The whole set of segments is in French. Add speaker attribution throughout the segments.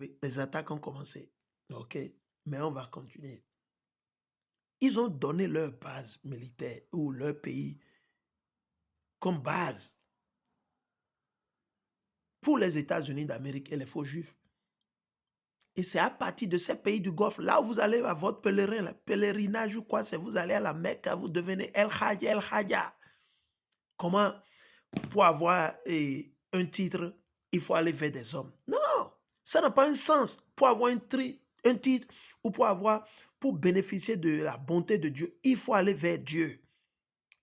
Speaker 1: Oui, les attaques ont commencé. OK, mais on va continuer. Ils ont donné leur base militaire ou leur pays comme base pour les États-Unis d'Amérique et les faux juifs. Et c'est à partir de ces pays du Golfe, là où vous allez à votre pèlerinage ou quoi, c'est vous allez à la Mecque, vous devenez El Hadj, El Hadja. Comment, pour avoir un titre, il faut aller vers des hommes? Non, ça n'a pas un sens. Pour avoir un titre ou pour bénéficier de la bonté de Dieu, il faut aller vers Dieu.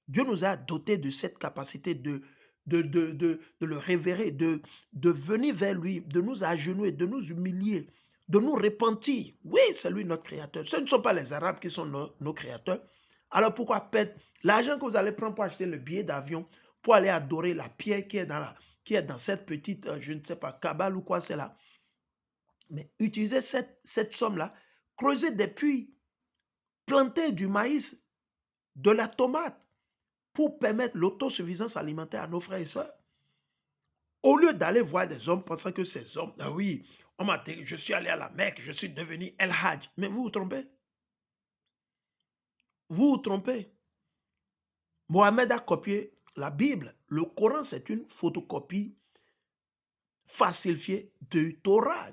Speaker 1: Dieu nous a dotés de cette capacité de le révérer, de venir vers lui, de nous agenouiller, de nous humilier, de nous repentir. Oui, c'est lui notre créateur. Ce ne sont pas les Arabes qui sont nos créateurs. Alors pourquoi perdre l'argent que vous allez prendre pour acheter le billet d'avion, pour aller adorer la pierre qui est dans cette petite, je ne sais pas, cabale ou quoi c'est là. Mais utilisez cette somme-là, creusez des puits, plantez du maïs, de la tomate, pour permettre l'autosuffisance alimentaire à nos frères et sœurs. Au lieu d'aller voir des hommes pensant que ces hommes, ah oui, on m'a dit, je suis allé à la Mecque, je suis devenu El Hadj. Mais vous vous trompez. Vous vous trompez. Mohamed a copié la Bible. Le Coran, c'est une photocopie falsifiée du Torah.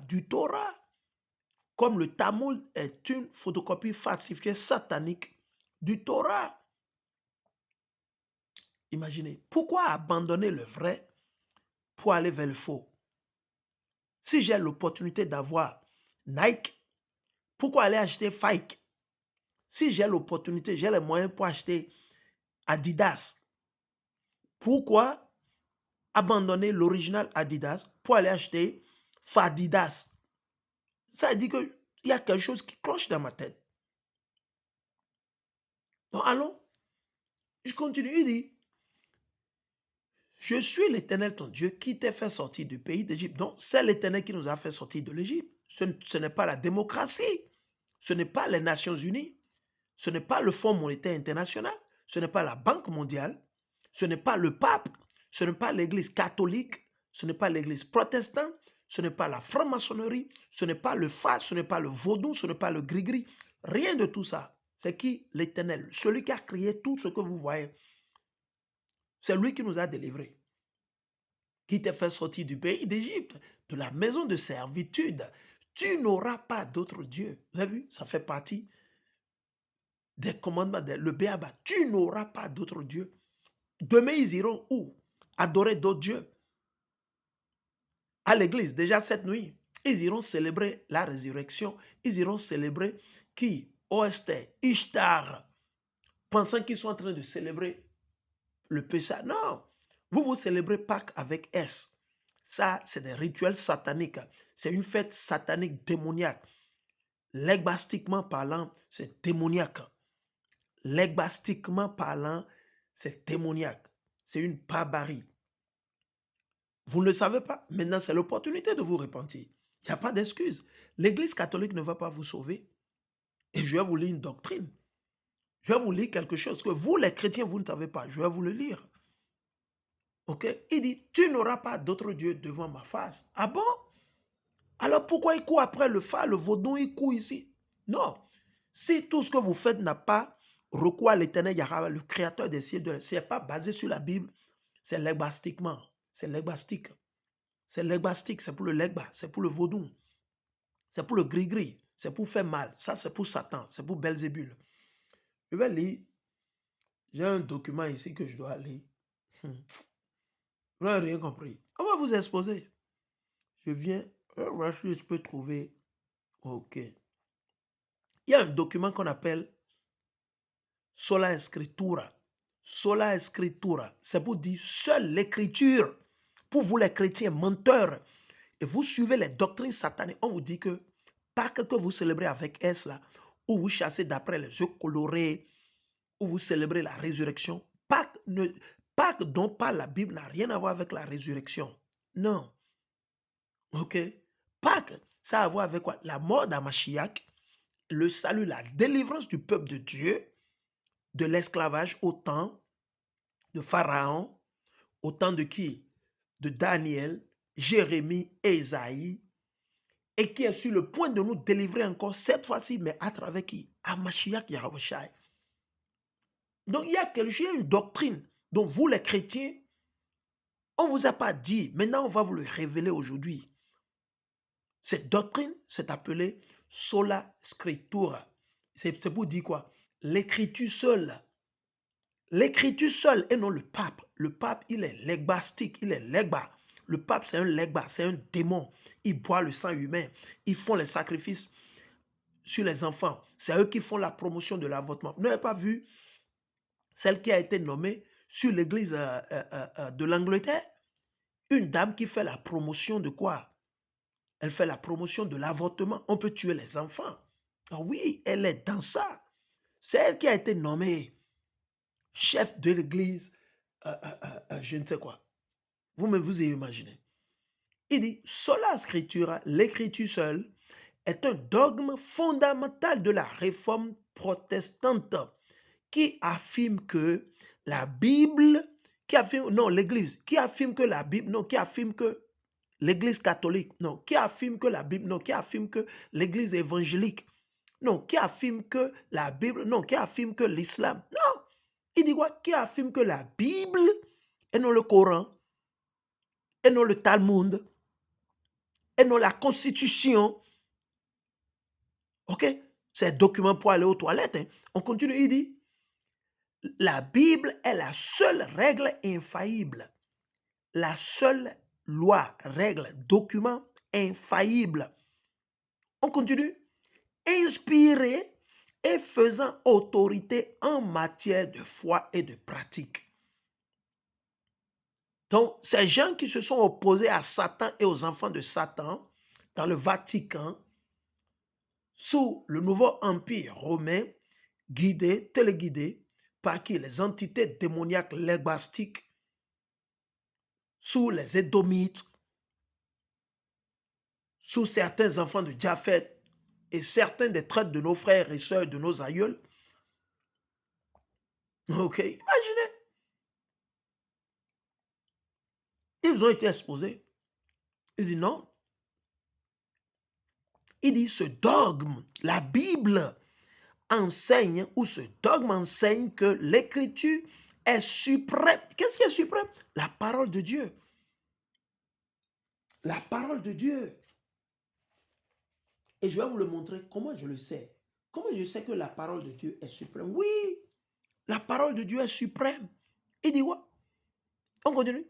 Speaker 1: Comme le Talmud est une photocopie falsifiée satanique du Torah. Imaginez, pourquoi abandonner le vrai pour aller vers le faux? Si j'ai l'opportunité d'avoir Nike, pourquoi aller acheter Fike? Si j'ai l'opportunité, j'ai les moyens pour acheter Adidas, pourquoi abandonner l'original Adidas pour aller acheter Fadidas? Ça dit qu'il y a quelque chose qui cloche dans ma tête. Donc allons, je continue, il dit, je suis l'Éternel ton Dieu qui t'a fait sortir du pays d'Égypte. Donc c'est l'Éternel qui nous a fait sortir de l'Égypte. Ce n'est pas la démocratie, ce n'est pas les Nations Unies, ce n'est pas le Fonds monétaire international, ce n'est pas la Banque mondiale, ce n'est pas le pape, ce n'est pas l'Église catholique, ce n'est pas l'Église protestante, ce n'est pas la franc-maçonnerie, ce n'est pas le FA, ce n'est pas le vaudou, ce n'est pas le gris-gris. Rien de tout ça. C'est qui? L'Éternel, celui qui a créé tout ce que vous voyez. C'est lui qui nous a délivrés, qui t'a fait sortir du pays d'Égypte, de la maison de servitude. Tu n'auras pas d'autre Dieu. Vous avez vu? Ça fait partie des commandements, le béaba. Tu n'auras pas d'autre Dieu. Demain, ils iront où? Adorer d'autres dieux. À l'église, déjà cette nuit, ils iront célébrer la résurrection. Ils iront célébrer qui? Oester, Ishtar, pensant qu'ils sont en train de célébrer le Pessah. Non, vous célébrez Pâques avec S. Ça, c'est des rituels sataniques. C'est une fête satanique démoniaque. Legbastiquement parlant, c'est démoniaque. Legbastiquement parlant, c'est démoniaque. C'est une barbarie. Vous ne le savez pas. Maintenant, c'est l'opportunité de vous repentir. Il n'y a pas d'excuse. L'Église catholique ne va pas vous sauver. Et je vais vous lire une doctrine. Je vais vous lire quelque chose que vous, les chrétiens, vous ne savez pas. Je vais vous le lire. OK? Il dit, tu n'auras pas d'autre Dieu devant ma face. Ah bon? Alors pourquoi il court après le phare, le vaudou, il court ici? Non. Si tout ce que vous faites n'a pas recours à l'éternel Yahweh, le créateur des cieux et de la terre, ce n'est pas basé sur la Bible, c'est legbastiquement. C'est legbastique. C'est legbastique, c'est pour le legba, c'est pour le vaudou, c'est pour le gris-gris, c'est pour faire mal. Ça, c'est pour Satan, c'est pour Belzébul. Je vais lire. J'ai un document ici que je dois lire. Vous n'avez rien compris. On va vous exposer. Je viens, je peux trouver. OK. Il y a un document qu'on appelle Sola Scriptura. Sola Scriptura, c'est pour dire seule l'écriture. Pour vous les chrétiens menteurs, et vous suivez les doctrines sataniques, on vous dit que Pâques que vous célébrez avec S là, où vous chassez d'après les œufs colorés, où vous célébrez la résurrection, Pâques dont parle la Bible n'a rien à voir avec la résurrection. Non. OK? Pâques, ça a à voir avec quoi? La mort d'Amashiach, le salut, la délivrance du peuple de Dieu, de l'esclavage au temps de Pharaon, au temps de qui? De Daniel, Jérémie, Ésaïe, et qui est sur le point de nous délivrer encore cette fois-ci, mais à travers qui? Hamashiach Yahushua. Donc il y a une doctrine dont vous les chrétiens, on ne vous a pas dit, maintenant on va vous le révéler aujourd'hui. Cette doctrine s'est appelée Sola Scriptura. C'est pour dire quoi? L'écriture seule. L'écriture seule et non le pape. Le pape, il est legbastique, il est legba. Le pape, c'est un legba, c'est un démon. Il boit le sang humain. Ils font les sacrifices sur les enfants. C'est eux qui font la promotion de l'avortement. Vous n'avez pas vu celle qui a été nommée sur l'église de l'Angleterre? Une dame qui fait la promotion de quoi? Elle fait la promotion de l'avortement. On peut tuer les enfants. Ah oui, elle est dans ça. C'est elle qui a été nommée chef de l'église, je ne sais quoi. Vous-même, vous imaginez. Il dit, sola scriptura, l'écriture seule, est un dogme fondamental de la réforme protestante qui affirme que la Bible, l'Église, qui affirme que la Bible, non, qui affirme que l'Église catholique, non, qui affirme que la Bible, non, qui affirme que l'Église évangélique, non, qui affirme que la Bible, non, qui affirme que l'islam, non, il dit quoi? Qui affirme que la Bible, et non le Coran, et non le Talmud, et non la Constitution, ok? C'est un document pour aller aux toilettes, hein. On continue, il dit, la Bible est la seule règle infaillible, la seule loi, règle, document infaillible. On continue. Inspiré et faisant autorité en matière de foi et de pratique. Donc, ces gens qui se sont opposés à Satan et aux enfants de Satan dans le Vatican, sous le nouveau empire romain, téléguidé par qui? Les entités démoniaques legbastiques, sous les Édomites, sous certains enfants de Japhet et certains des traîtres de nos frères et sœurs, de nos aïeuls. Ok, imaginez. Ils ont été exposés. Il dit non. Il dit ce dogme, la Bible enseigne, ou ce dogme enseigne que l'écriture est suprême. Qu'est-ce qui est suprême? La parole de Dieu. La parole de Dieu. Et je vais vous le montrer comment je le sais. Comment je sais que la parole de Dieu est suprême? Oui, la parole de Dieu est suprême. Il dit quoi? On continue.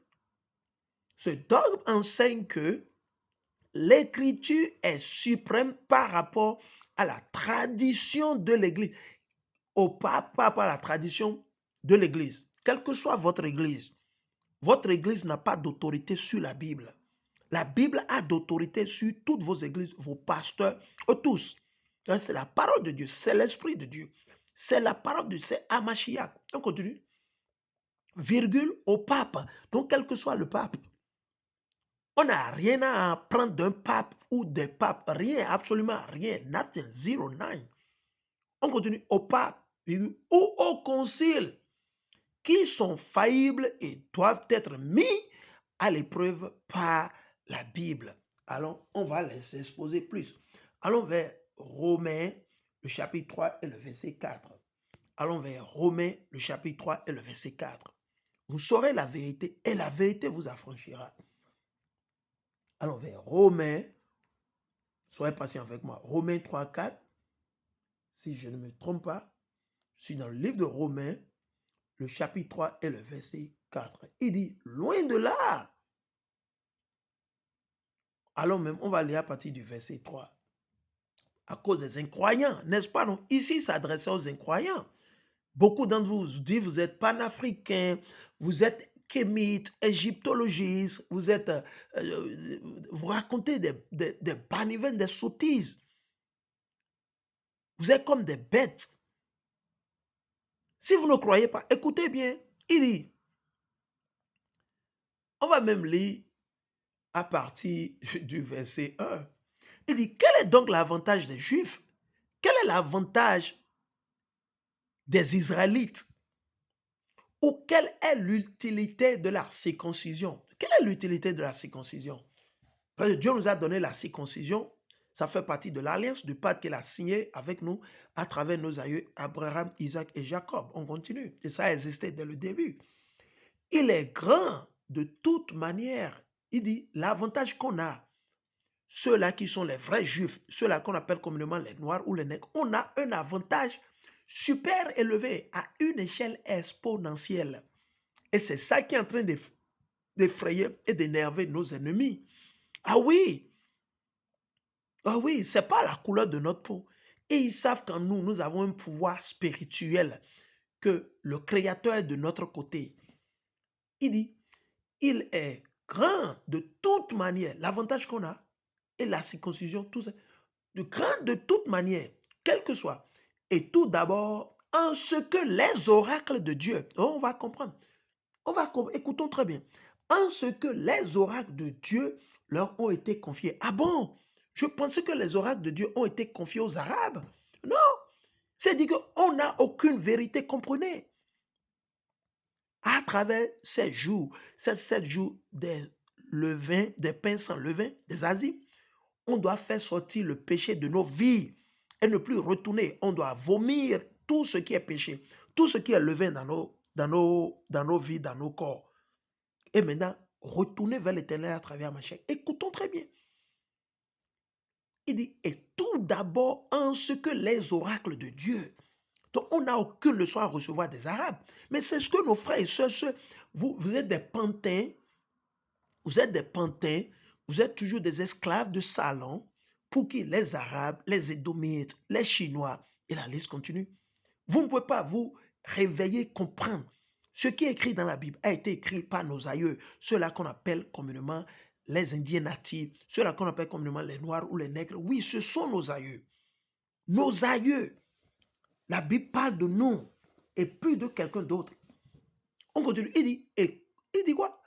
Speaker 1: Ce dogme enseigne que l'écriture est suprême par rapport à la tradition de l'Église. Par rapport à la tradition de l'Église. Quelle que soit votre Église n'a pas d'autorité sur la Bible. La Bible a d'autorité sur toutes vos églises, vos pasteurs, tous. C'est la parole de Dieu, c'est l'Esprit de Dieu. C'est la parole de Dieu, c'est Hamashiach. On continue. Virgule au pape. Donc, quel que soit le pape, on n'a rien à apprendre d'un pape ou des papes. Rien, absolument rien. Nothing, 09. On continue au pape, virgule, ou au concile, qui sont faillibles et doivent être mis à l'épreuve par la Bible. Alors, on va les exposer plus. Allons vers Romains, le chapitre 3 et le verset 4. Allons vers Romains, le chapitre 3 et le verset 4. Vous saurez la vérité et la vérité vous affranchira. Allons vers Romains, soyez patient avec moi. Romains 3, 4. Si je ne me trompe pas, je suis dans le livre de Romains, le chapitre 3 et le verset 4. Il dit, loin de là. Alors même, on va lire à partir du verset 3. À cause des incroyants, n'est-ce pas? Donc, ici, s'adressait aux incroyants. Beaucoup d'entre vous disent, vous êtes panafricains, vous êtes kémites, égyptologistes, vous racontez des banivennes, des sottises. Vous êtes comme des bêtes. Si vous ne croyez pas, écoutez bien, il dit, on va même lire à partir du verset 1. Il dit, quel est donc l'avantage des Juifs? Quel est l'avantage des Israélites? Ou quelle est l'utilité de la circoncision? Quelle est l'utilité de la circoncision? Parce que Dieu nous a donné la circoncision Ça fait partie de l'alliance du pacte qu'il a signé avec nous à travers nos aïeux Abraham, Isaac et Jacob. On continue. Et ça a existé dès le début. Il est grand de toute manière. Il dit, l'avantage qu'on a, ceux-là qui sont les vrais juifs, ceux-là qu'on appelle communément les noirs ou les nègres, on a un avantage super élevé à une échelle exponentielle. Et c'est ça qui est en train d'effrayer et d'énerver nos ennemis. Ah oui, c'est pas la couleur de notre peau. Et ils savent qu'en nous, nous avons un pouvoir spirituel, que le Créateur est de notre côté. Il dit, il est grand de toute manière. L'avantage qu'on a, et la circoncision, tout ça, de grand de toute manière, quel que soit. Et tout d'abord, en ce que les oracles de Dieu, on va comprendre, écoutons très bien, en ce que les oracles de Dieu leur ont été confiés. Ah bon? Je pensais que les oracles de Dieu ont été confiés aux Arabes. Non, c'est dit qu'on n'a aucune vérité, comprenez. À travers ces jours, ces 7 jours des levains, des pains sans levain, des asimes, on doit faire sortir le péché de nos vies et ne plus retourner. On doit vomir tout ce qui est péché, tout ce qui est levain dans nos vies, dans nos corps. Et maintenant, retourner vers l'Éternel à travers ma chair. Écoutons très bien. Il dit, et tout d'abord en ce que les oracles de Dieu. Donc, on n'a aucune leçon à recevoir des Arabes. Mais c'est ce que nos frères et sœurs, vous êtes des pantins, vous êtes toujours des esclaves de salon pour qui les Arabes, les Édomites, les Chinois, et la liste continue. Vous ne pouvez pas vous réveiller, comprendre. Ce qui est écrit dans la Bible a été écrit par nos aïeux, ceux-là qu'on appelle communément les Indiens natifs, ceux-là qu'on appelle communément les Noirs ou les Nègres. Oui, ce sont nos aïeux. Nos aïeux. La Bible parle de nous et plus de quelqu'un d'autre. On continue. Il dit quoi?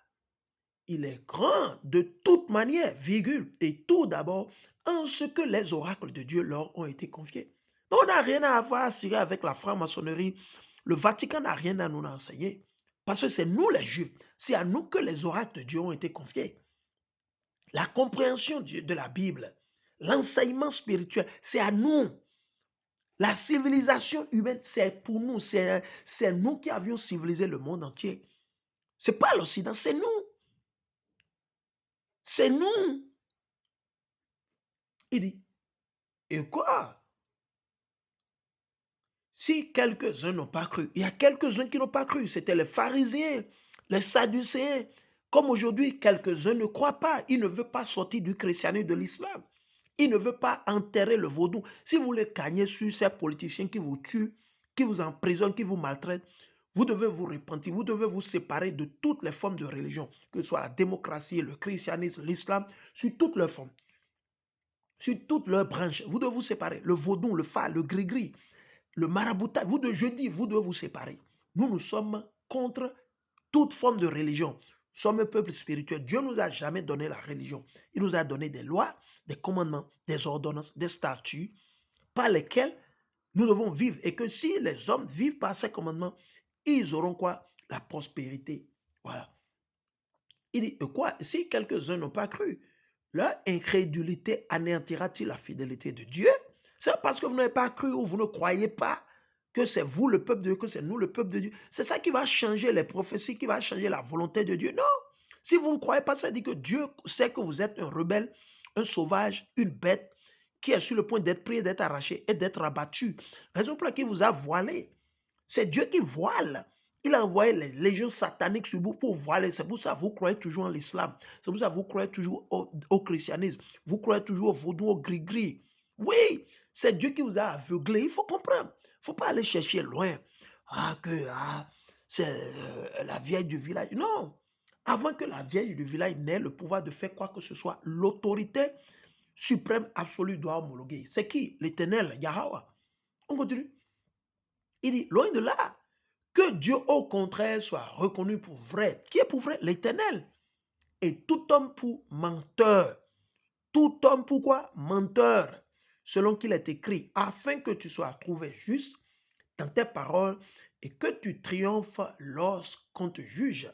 Speaker 1: Il est grand de toute manière, virgule, et tout d'abord en ce que les oracles de Dieu leur ont été confiés. On n'a rien à avoir à cirer avec la franc-maçonnerie. Le Vatican n'a rien à nous enseigner. Parce que c'est nous les Juifs, c'est à nous que les oracles de Dieu ont été confiés. La compréhension de la Bible, l'enseignement spirituel, c'est à nous. La civilisation humaine, c'est pour nous. C'est nous qui avions civilisé le monde entier. Ce n'est pas l'Occident, c'est nous. C'est nous. Il dit, et quoi? Si quelques-uns n'ont pas cru, il y a quelques-uns qui n'ont pas cru. C'était les pharisiens, les sadducéens. Comme aujourd'hui, quelques-uns ne croient pas. Ils ne veulent pas sortir du christianisme, de l'islam. Ils ne veulent pas enterrer le vaudou. Si vous les gagnez sur ces politiciens qui vous tuent, qui vous emprisonnent, qui vous maltraitent, vous devez vous repentir. Vous devez vous séparer de toutes les formes de religion, que ce soit la démocratie, le christianisme, l'islam, sur toutes leurs formes, sur toutes leurs branches. Vous devez vous séparer. Le vaudou, le fa, le gris-gris, le maraboutage, vous devez vous séparer. Nous sommes contre toute forme de religion. Nous sommes un peuple spirituel. Dieu ne nous a jamais donné la religion. Il nous a donné des lois, des commandements, des ordonnances, des statuts par lesquels nous devons vivre. Et que si les hommes vivent par ces commandements, ils auront quoi? La prospérité. Voilà. Il dit, quoi? Si quelques-uns n'ont pas cru, leur incrédulité anéantira-t-il la fidélité de Dieu? C'est parce que vous n'avez pas cru ou vous ne croyez pas que c'est vous le peuple de Dieu, que c'est nous le peuple de Dieu. C'est ça qui va changer les prophéties, qui va changer la volonté de Dieu. Non. Si vous ne croyez pas, ça dit que Dieu sait que vous êtes un rebelle, un sauvage, une bête qui est sur le point d'être pris, d'être arraché et d'être abattu. Raison pour laquelle il vous a voilé. C'est Dieu qui voile. Il a envoyé les légions sataniques sur vous pour voiler. C'est pour ça que vous croyez toujours en l'islam. C'est pour ça que vous croyez toujours au christianisme. Vous croyez toujours au vaudou, au gris-gris. Oui, c'est Dieu qui vous a aveuglé. Il faut comprendre. Il ne faut pas aller chercher loin. C'est la vieille du village. Non. Avant que la vieille du village n'ait le pouvoir de faire quoi que ce soit, l'autorité suprême absolue doit homologuer. C'est qui? L'Éternel, Yahweh. On continue. Il dit, loin de là, que Dieu au contraire soit reconnu pour vrai. Qui est pour vrai? L'Éternel. Et tout homme pour menteur. Tout homme pourquoi? Menteur. Selon qu'il est écrit, afin que tu sois trouvé juste dans tes paroles et que tu triomphes lorsqu'on te juge.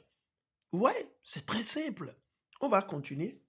Speaker 1: Vous voyez, c'est très simple. On va continuer.